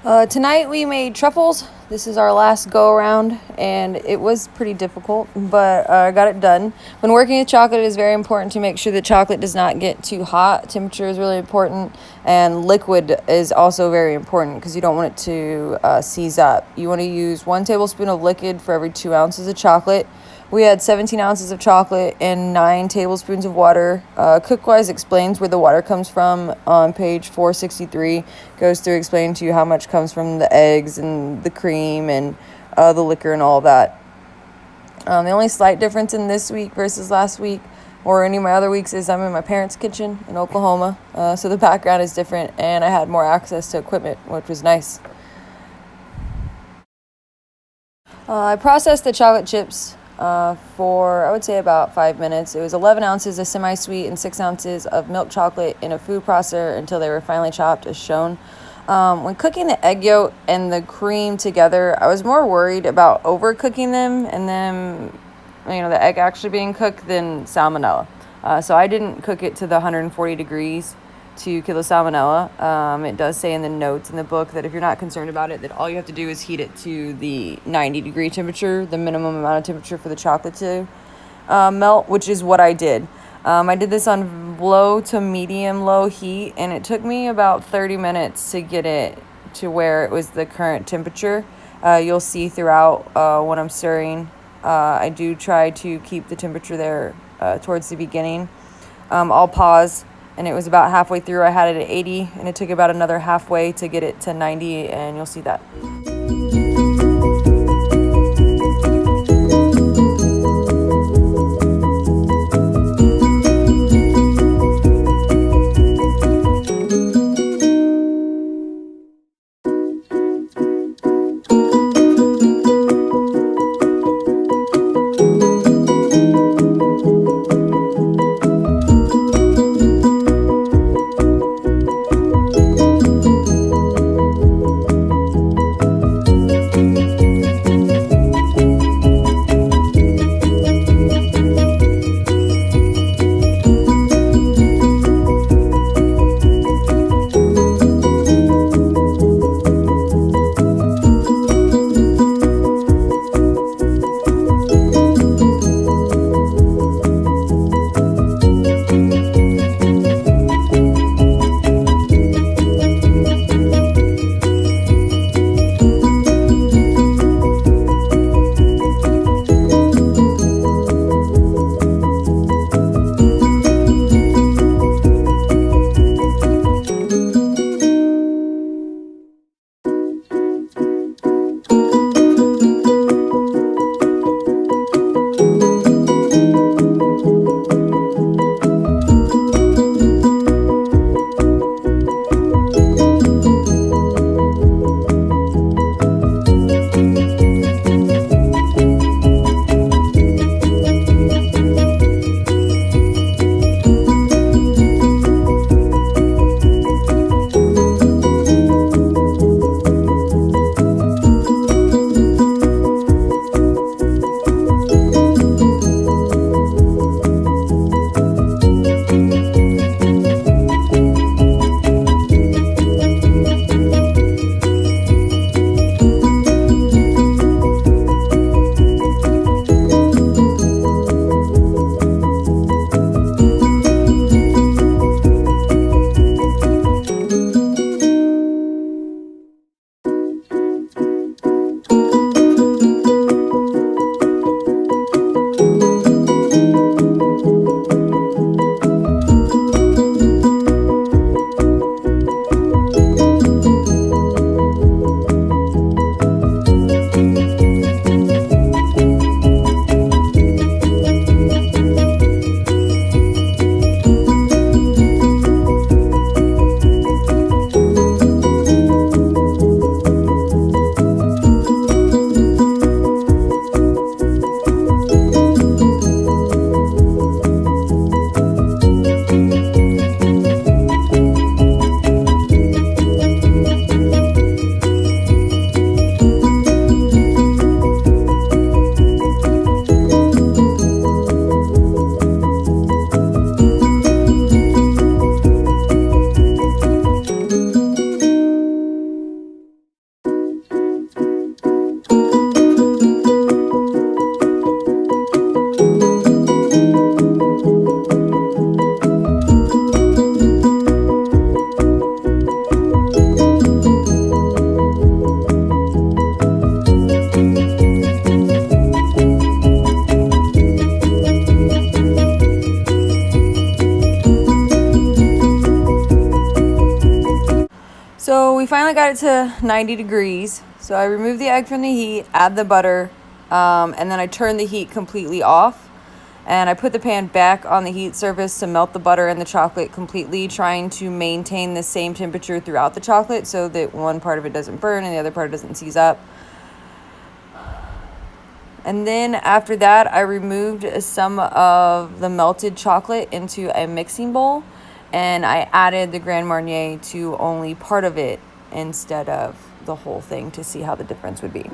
Tonight we made truffles. This is our last go around, and it was pretty difficult, but I got it done. When working with chocolate, it is very important to make sure the chocolate does not get too hot. Temperature is really important, and liquid is also very important because you don't want it to seize up. You want to use 1 tablespoon of liquid for every 2 ounces of chocolate. We had 17 ounces of chocolate and 9 tablespoons of water. Cookwise explains where the water comes from on page 463. Goes through explaining to you how much comes from the eggs and the cream and the liquor and all that. The only slight difference in this week versus last week or any of my other weeks is I'm in my parents' kitchen in Oklahoma. So the background is different and I had more access to equipment, which was nice. I processed the chocolate chips for, I would say, about 5 minutes. It was 11 ounces of semi-sweet and 6 ounces of milk chocolate in a food processor until they were finely chopped as shown. When cooking the egg yolk and the cream together, I was more worried about overcooking them and then, the egg actually being cooked than salmonella. So I didn't cook it to the 140 degrees to kill the salmonella. It does say in the notes in the book that if you're not concerned about it, that all you have to do is heat it to the 90-degree temperature, the minimum amount of temperature for the chocolate to melt, which is what I did. I did this on low to medium low heat, and it took me about 30 minutes to get it to where it was the current temperature. You'll see throughout when I'm stirring, I do try to keep the temperature there towards the beginning. I'll pause. And it was about halfway through. I had it at 80, and it took about another halfway to get it to 90, and you'll see that. finally got it to 90 degrees. So I removed the egg from the heat, add the butter, and then I turned the heat completely off. And I put the pan back on the heat surface to melt the butter and the chocolate completely, trying to maintain the same temperature throughout the chocolate so that one part of it doesn't burn and the other part doesn't seize up. And then after that, I removed some of the melted chocolate into a mixing bowl, and I added the Grand Marnier to only part of it instead of the whole thing to see how the difference would be.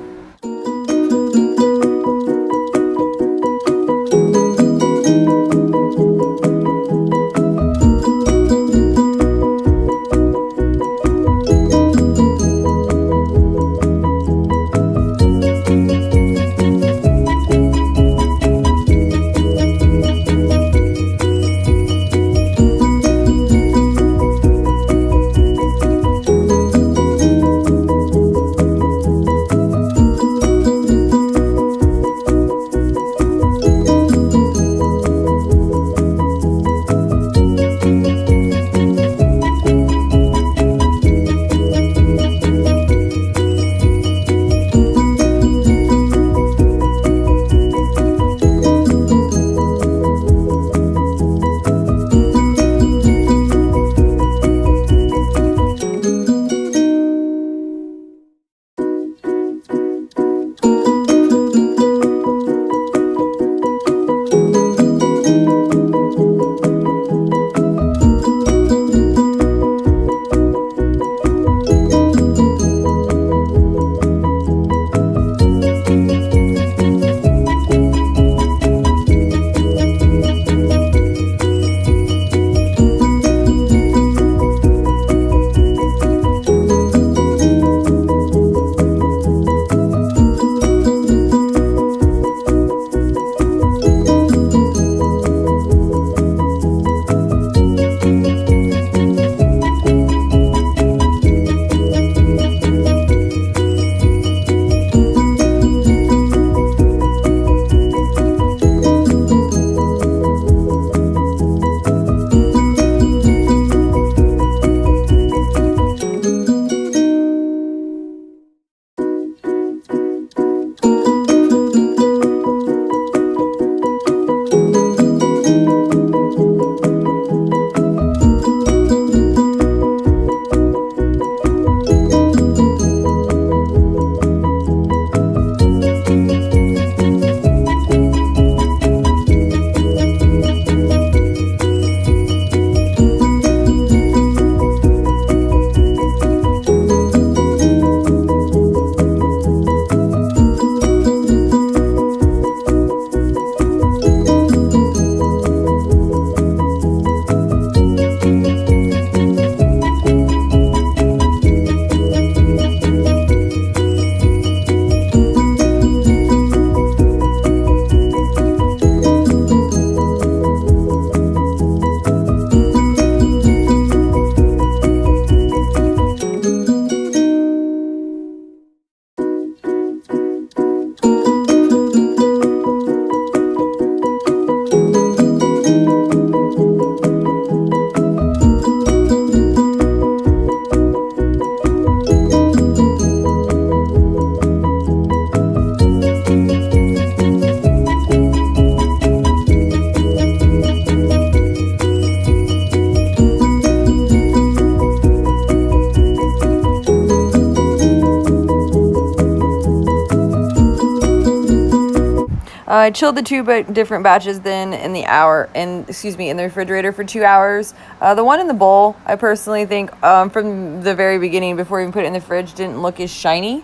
I chilled the two different batches then in the refrigerator for 2 hours. The one in the bowl, I personally think, from the very beginning, before we even put it in the fridge, didn't look as shiny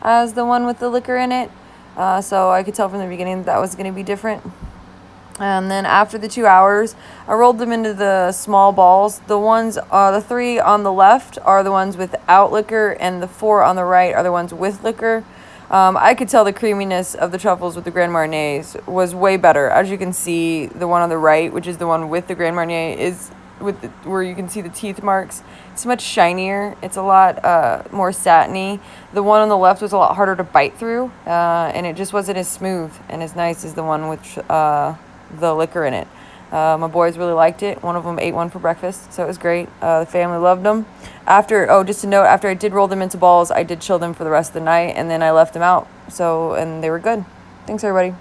as the one with the liquor in it. So I could tell from the beginning that was going to be different. And then after the 2 hours, I rolled them into the small balls. The 3 on the left are the ones without liquor, and the 4 on the right are the ones with liquor. I could tell the creaminess of the truffles with the Grand Marniers was way better. As you can see, the one on the right, which is the one with the Grand Marnier, is where you can see the teeth marks. It's much shinier. It's a lot more satiny. The one on the left was a lot harder to bite through, and it just wasn't as smooth and as nice as the one with the liquor in it. My boys really liked it. One of them ate one for breakfast, so it was great. The family loved them. Just a note, after I did roll them into balls, I did chill them for the rest of the night, and then I left them out. And they were good. Thanks, everybody.